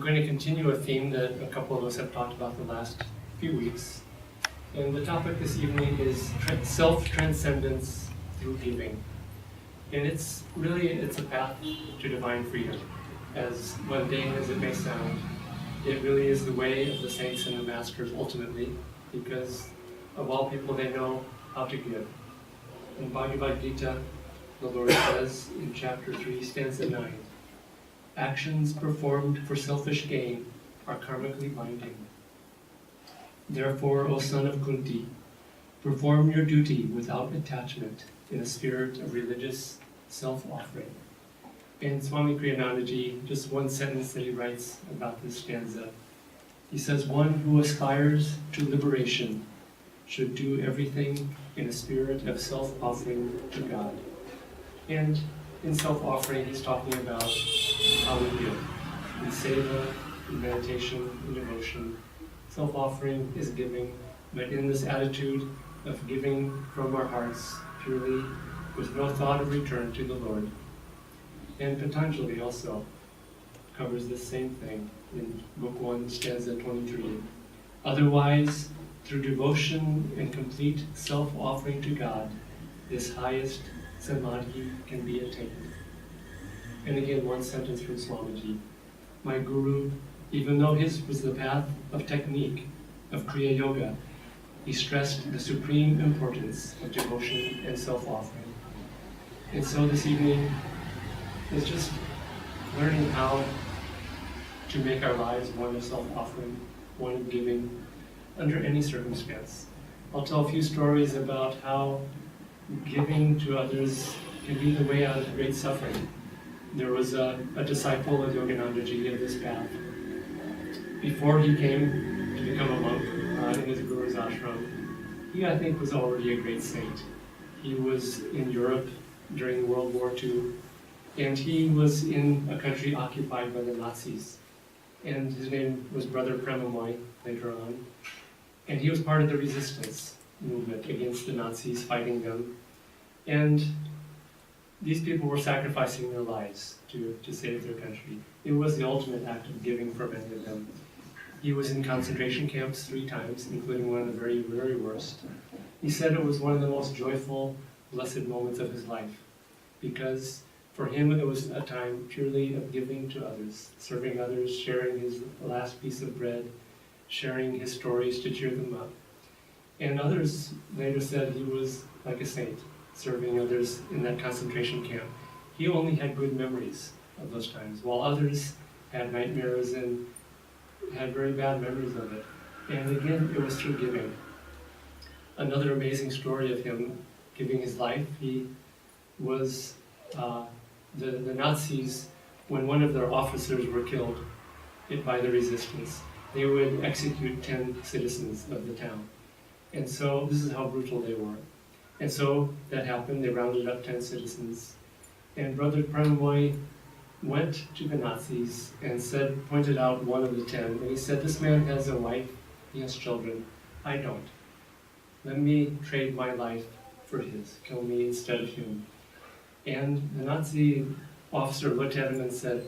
going to continue a theme that a couple of us have talked about the last few weeks. And the topic this evening is self-transcendence through giving. And it's a path to divine freedom. As mundane as it may sound, it really is the way of the saints and the masters ultimately, because of all people they know how to give. In Bhagavad Gita, the Lord says in chapter 3, stanza 9, actions performed for selfish gain are karmically binding. Therefore, O son of Kunti, perform your duty without attachment in a spirit of religious self-offering. And Swami Kriyanandaji, just one sentence that he writes about this stanza. He says, one who aspires to liberation should do everything in a spirit of self-offering to God. And in self-offering, he's talking about how we give. In seva, in meditation, in devotion. Self-offering is giving, but in this attitude of giving from our hearts purely, with no thought of return to the Lord. And Patanjali also covers the same thing in Book 1, stanza 23. Otherwise, through devotion and complete self-offering to God, this highest samadhi can be attained. And again, one sentence from Swamiji. My Guru, even though his was the path of technique, of Kriya Yoga, he stressed the supreme importance of devotion and self-offering. And so this evening is just learning how to make our lives one of self-offering, one of giving, under any circumstance. I'll tell a few stories about how giving to others can be the way out of great suffering. There was a disciple of Yoganandaji of this path. Before he came to become a monk in his Guru's ashram, he, I think, was already a great saint. He was in Europe during World War II, and he was in a country occupied by the Nazis. And his name was Brother Premomoy later on. And he was part of the resistance movement against the Nazis, fighting them. And these people were sacrificing their lives to save their country. It was the ultimate act of giving for many of them. He was in concentration camps 3 times, including one of the very, very worst. He said it was one of the most joyful, blessed moments of his life, because for him it was a time purely of giving to others, serving others, sharing his last piece of bread, sharing his stories to cheer them up. And others later said he was like a saint, serving others in that concentration camp. He only had good memories of those times, while others had nightmares and had very bad memories of it. And again, it was through giving. Another amazing story of him giving his life, he was, the Nazis, when one of their officers were killed by the resistance, they would execute 10 citizens of the town. And so this is how brutal they were. And so that happened, they rounded up 10 citizens. And Brother Premomoy went to the Nazis and pointed out one of the 10, and he said, this man has a wife, he has children, I don't. Let me trade my life for his, kill me instead of him. And the Nazi officer looked at him and said,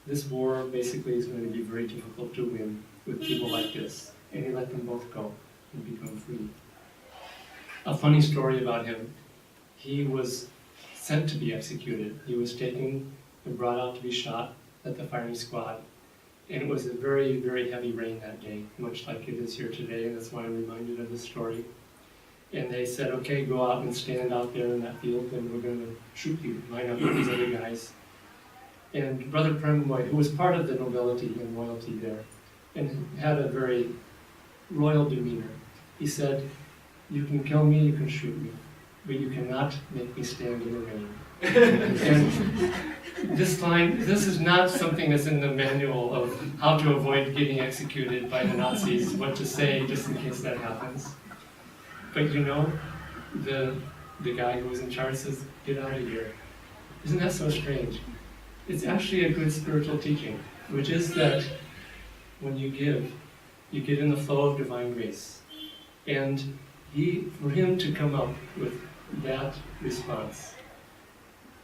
this war basically is going to be very difficult to win with people like this. And he let them both go and become free. A funny story about him, he was sent to be executed. He was taken and brought out to be shot at the firing squad. And it was a very, very heavy rain that day, much like it is here today, and that's why I'm reminded of this story. And they said, okay, go out and stand out there in that field, and we're going to shoot you, line up with these other guys. And Brother Premomoy, who was part of the nobility and royalty there, and had a very royal demeanor, he said, you can kill me, you can shoot me, but you cannot make me stand in the rain. And this is not something that's in the manual of how to avoid getting executed by the Nazis, what to say just in case that happens. But you know, the guy who was in charge says, get out of here. Isn't that so strange? It's actually a good spiritual teaching, which is that when you give, you get in the flow of divine grace. And for him to come up with that response,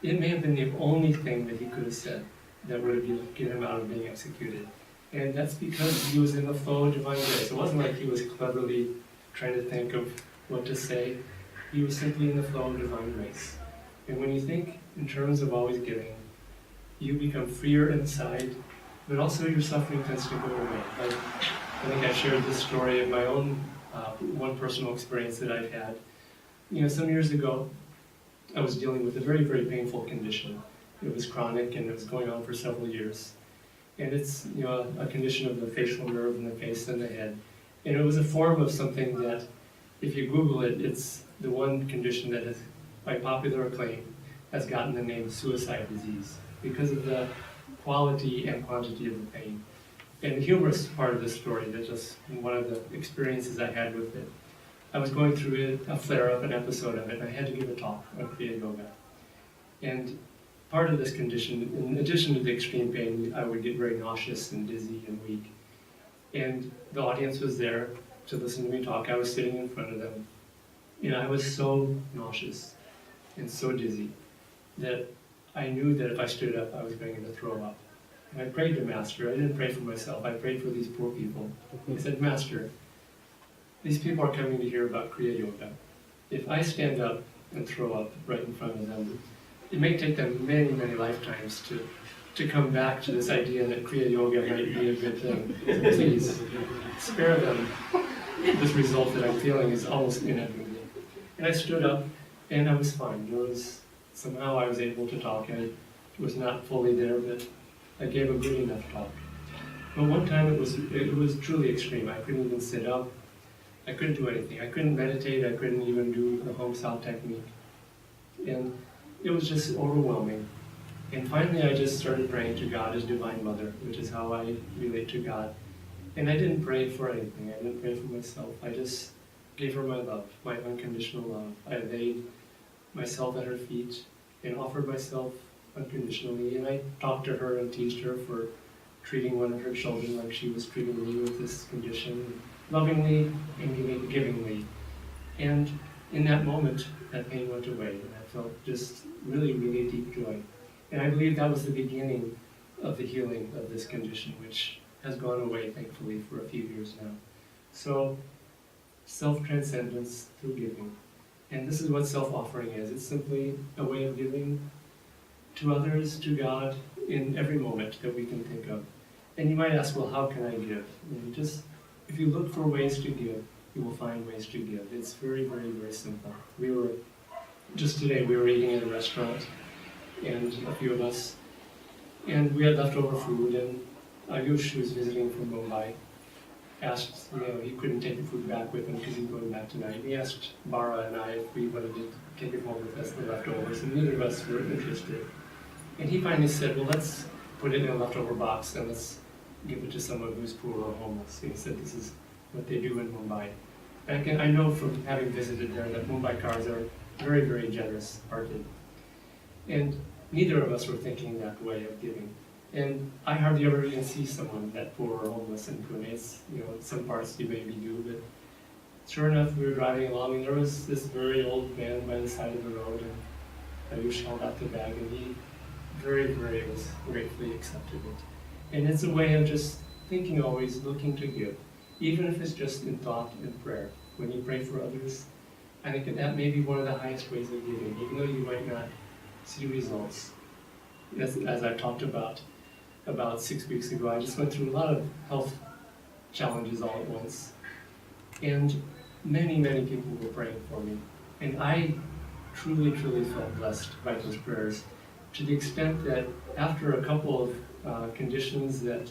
it may have been the only thing that he could have said that would have get him out of being executed. And that's because he was in the flow of divine grace. It wasn't like he was cleverly trying to think of what to say. He was simply in the flow of divine grace. And when you think in terms of always giving, you become freer inside, but also your suffering tends to go away. I think I shared this story of my own one personal experience that I've had. Some years ago, I was dealing with a very, very painful condition. It was chronic and it was going on for several years. And it's a condition of the facial nerve in the face and the head. And it was a form of something that, if you Google it, it's the one condition that has, by popular acclaim, has gotten the name suicide disease because of the quality and quantity of the pain. And the humorous part of this story, that's just one of the experiences I had with it. I was going through a flare-up, an episode of it, and I had to give a talk on Kriya Yoga. And part of this condition, in addition to the extreme pain, I would get very nauseous and dizzy and weak. And the audience was there to listen to me talk. I was sitting in front of them. And I was so nauseous and so dizzy that I knew that if I stood up, I was going to throw up. And I prayed to Master. I didn't pray for myself. I prayed for these poor people. I said, Master, these people are coming to hear about Kriya Yoga. If I stand up and throw up right in front of them, it may take them many, many lifetimes to come back to this idea that Kriya Yoga might be a good thing. So please, spare them. This result that I'm feeling is almost inevitable. And I stood up, and I was fine. Somehow I was able to talk. I was not fully there, but I gave a good enough talk. But one time it was truly extreme. I couldn't even sit up. I couldn't do anything. I couldn't meditate. I couldn't even do the home sound technique. And it was just overwhelming. And finally I just started praying to God as Divine Mother, which is how I relate to God. And I didn't pray for anything. I didn't pray for myself. I just gave her my love, my unconditional love. I laid myself at her feet and offered myself unconditionally. And I talked to her and teased her for treating one of her children like she was treating me with this condition, lovingly and givingly. And in that moment, that pain went away, and I felt just really, really deep joy. And I believe that was the beginning of the healing of this condition, which has gone away, thankfully, for a few years now. So, self-transcendence through giving. And this is what self-offering is. It's simply a way of giving to others, to God, in every moment that we can think of. And you might ask, well, how can I give? And just, if you look for ways to give, you will find ways to give. It's very, very, very simple. Just today, we were eating at a restaurant, and a few of us, and we had leftover food, and Ayush, who was visiting from Mumbai, asked, he couldn't take the food back with him because he's going back tonight. He asked Bara and I if we wanted to take it home with us, the leftovers, and neither of us were interested. And he finally said, well, let's put it in a leftover box and let's give it to someone who's poor or homeless. And he said, this is what they do in Mumbai. And I know from having visited there that Mumbaickars are very, very generous-hearted. And neither of us were thinking that way of giving. And I hardly ever even see someone that poor or homeless in Pune. It's, some parts you maybe do, but sure enough, we were driving along and there was this very old man by the side of the road, and Ayush held out the bag, and he very, very was gratefully accepted it. And it's a way of just thinking always, looking to give, even if it's just in thought and prayer. When you pray for others, I think that may be one of the highest ways of giving, even though you might not see results. As I talked about 6 weeks ago, I just went through a lot of health challenges all at once. And many, many people were praying for me. And I truly, truly felt blessed by those prayers, to the extent that after a couple of conditions that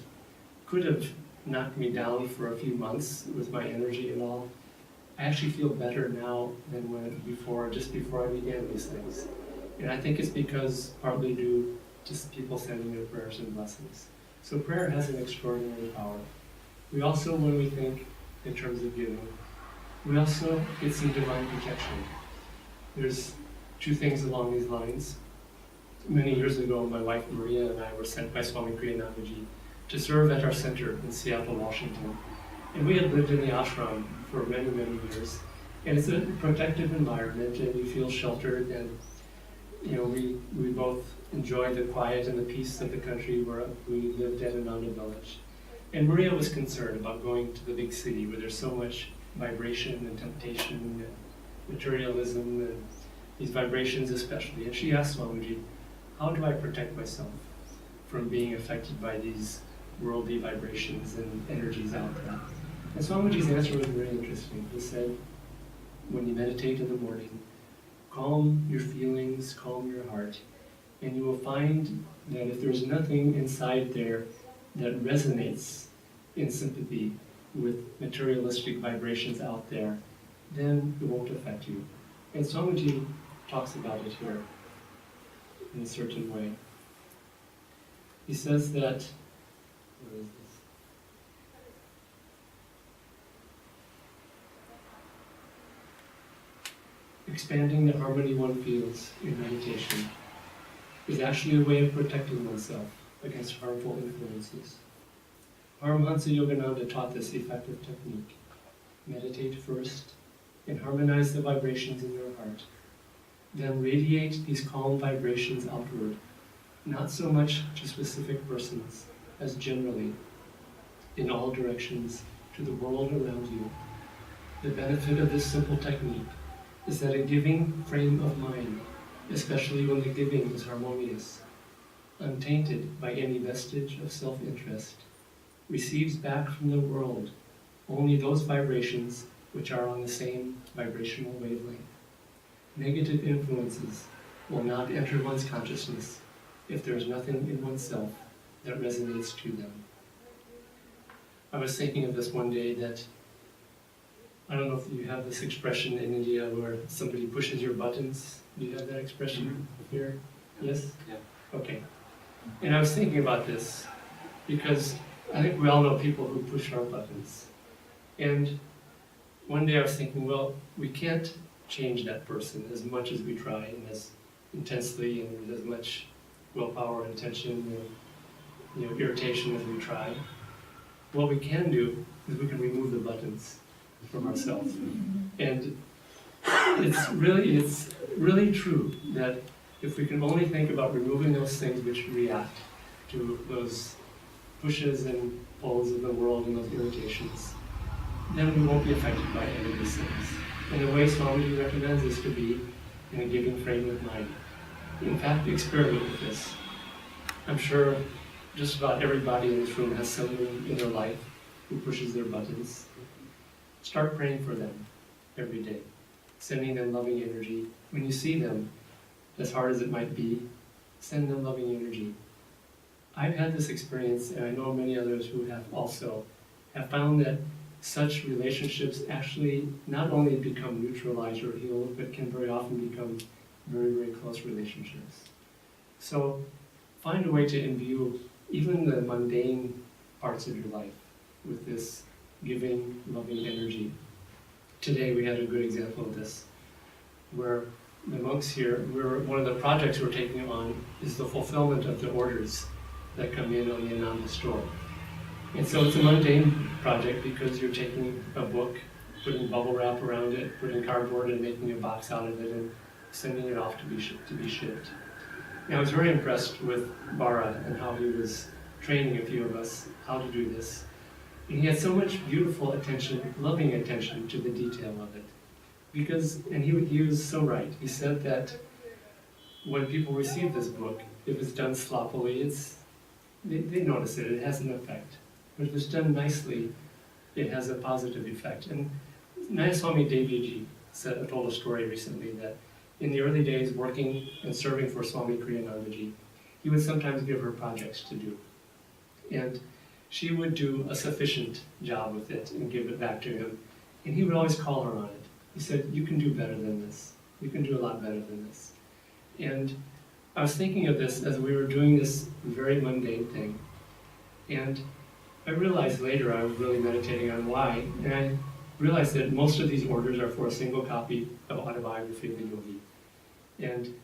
could have knocked me down for a few months with my energy and all, I actually feel better now than just before I began these things. And I think it's because partly due to people sending their prayers and blessings. So prayer has an extraordinary power. We also, when we think in terms of giving, we also get some divine protection. There's two things along these lines. Many years ago, my wife Maria and I were sent by Swami Kriyanandaji to serve at our center in Seattle, Washington. And we had lived in the ashram for many, many years. And it's a protective environment, and you feel sheltered, and we both enjoyed the quiet and the peace of the country where we lived at Ananda Village. And Maria was concerned about going to the big city where there's so much vibration and temptation and materialism and these vibrations especially. And she asked Swamiji, how do I protect myself from being affected by these worldly vibrations and energies out there? And Swamiji's answer was very interesting. He said, when you meditate in the morning, calm your feelings, calm your heart, and you will find that if there's nothing inside there that resonates in sympathy with materialistic vibrations out there, then it won't affect you. And Swamiji talks about it here in a certain way. He says that, where is this? Expanding the harmony one feels in meditation is actually a way of protecting oneself against harmful influences. Paramahansa Yogananda taught this effective technique. Meditate first and harmonize the vibrations in your heart. Then radiate these calm vibrations outward, not so much to specific persons as generally, in all directions, to the world around you. The benefit of this simple technique is that a giving frame of mind, especially when the giving is harmonious, untainted by any vestige of self-interest, receives back from the world only those vibrations which are on the same vibrational wavelength. Negative influences will not enter one's consciousness if there is nothing in oneself that resonates to them. I was thinking of this one day that, I don't know if you have this expression in India where somebody pushes your buttons. Do you have that expression here? Yes? Yeah. Okay. And I was thinking about this because I think we all know people who push our buttons. And one day I was thinking, well, we can't change that person as much as we try and as intensely and with as much willpower and attention and irritation as we try. What we can do is we can remove the buttons from ourselves. And it's really true that if we can only think about removing those things which react to those pushes and pulls of the world and those irritations, then we won't be affected by any of these things. And the way Swamiji recommends is to be in a giving frame of mind. In fact, experiment with this. I'm sure just about everybody in this room has someone in their life who pushes their buttons. Start praying for them every day, sending them loving energy. When you see them, as hard as it might be, send them loving energy. I've had this experience, and I know many others who have also, have found that such relationships actually not only become neutralized or healed, but can very often become very, very close relationships. So find a way to imbue even the mundane parts of your life with this giving, loving energy. Today we had a good example of this, where the monks here, one of the projects we're taking on is the fulfillment of the orders that come in on the Ananda store. And so it's a mundane project because you're taking a book, putting bubble wrap around it, putting cardboard and making a box out of it and sending it off to be shipped. And I was very impressed with Bara and how he was training a few of us how to do this. And he had so much beautiful attention, loving attention to the detail of it. And he was so right. He said that when people receive this book, if it's done sloppily, they notice it has an effect. But if it's done nicely, it has a positive effect. And Nayaswami Devarshi told a story recently that in the early days working and serving for Swami Kriyanandaji, he would sometimes give her projects to do. And she would do a sufficient job with it and give it back to him. And he would always call her on it. He said, you can do better than this. You can do a lot better than this. And I was thinking of this as we were doing this very mundane thing. And I realized later, I was really meditating on why, and I realized that most of these orders are for a single copy of Autobiography of the Yogi. And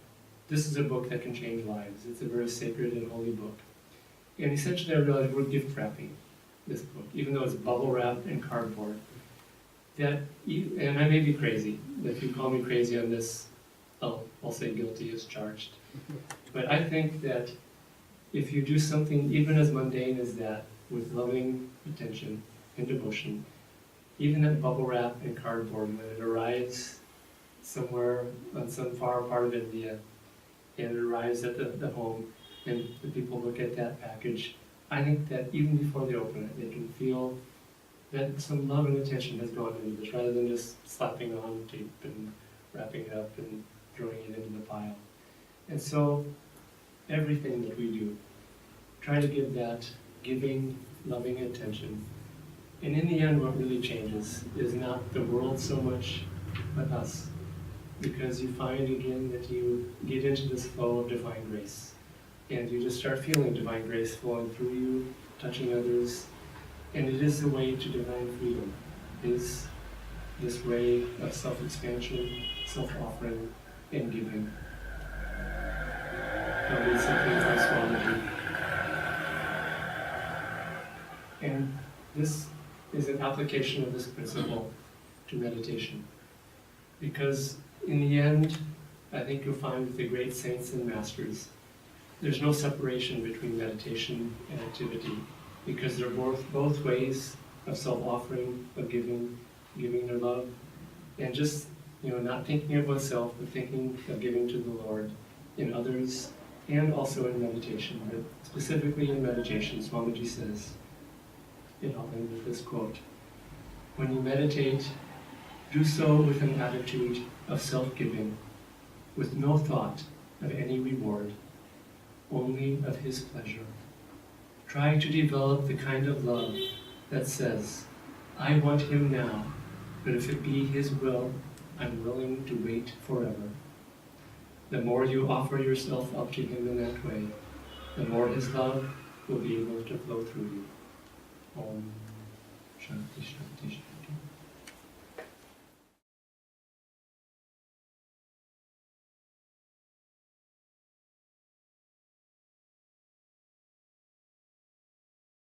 this is a book that can change lives. It's a very sacred and holy book. And essentially I realized we're gift wrapping this book, even though it's bubble wrap and cardboard. And I may be crazy. If you call me crazy on this, I'll say guilty as charged. But I think that if you do something even as mundane as that, with loving attention and devotion, even that bubble wrap and cardboard, when it arrives somewhere on some far part of India, and it arrives at the home, and the people look at that package, I think that even before they open it, they can feel that some love and attention has gone into this, rather than just slapping on tape and wrapping it up and throwing it into the pile. And so, everything that we do, try to give that giving, loving attention. And in the end, what really changes is not the world so much, but us. Because you find again that you get into this flow of divine grace. And you just start feeling divine grace flowing through you, touching others. And it is the way to divine freedom, is this way of self-expansion, self-offering, and giving. That is something Nayaswami. And this is an application of this principle to meditation. Because in the end, I think you'll find with the great saints and masters, there's no separation between meditation and activity, because they're both ways of self-offering, of giving their love, and just not thinking of oneself, but thinking of giving to the Lord in others, and also in meditation. But specifically in meditation, Swamiji says, and I'll end with this quote: "When you meditate, do so with an attitude of self-giving, with no thought of any reward, only of His pleasure. Try to develop the kind of love that says, 'I want Him now, but if it be His will, I'm willing to wait forever.' The more you offer yourself up to Him in that way, the more His love will be able to flow through you." Om Shanti Shanti Shanti.